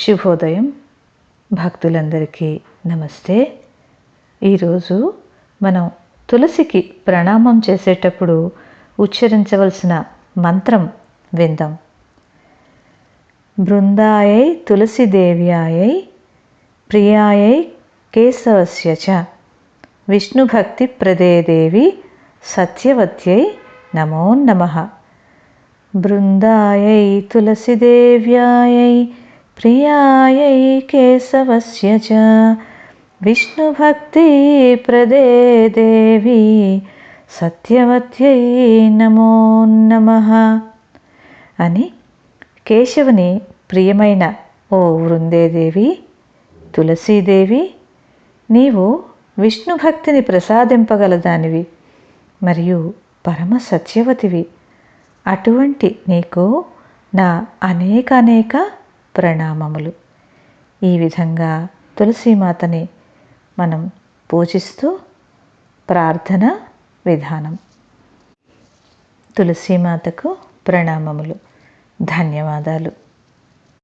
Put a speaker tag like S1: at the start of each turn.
S1: శుభోదయం. భక్తులందరికీ నమస్తే. ఈరోజు మనం తులసికి ప్రణామం చేసేటప్పుడు ఉచ్చరించవలసిన మంత్రం విందాం. బృందాయై తులసిదేవ్యాయై ప్రియాయై కేశవస్య చ విష్ణుభక్తి ప్రదే దేవి సత్యవత్యై నమో నమః. బృందాయై తులసిదేవ్యాయై ప్రియాయై కేశవస్య చ విష్ణుభక్తి ప్రదే దేవి సత్యవత్యై నమో నమః అని కేశవుని ప్రియమైన ఓ వృందేదేవి, తులసీదేవి, నీవు విష్ణుభక్తిని ప్రసాదింపగలదానివి మరియు పరమ సత్యవతివి. అటువంటి నీకు నా అనేక ప్రణామములు. ఈ విధంగా తులసీమాతని మనం పూజిస్తూ ప్రార్థన విధానం. తులసీమాతకు ప్రణామములు. ధన్యవాదాలు.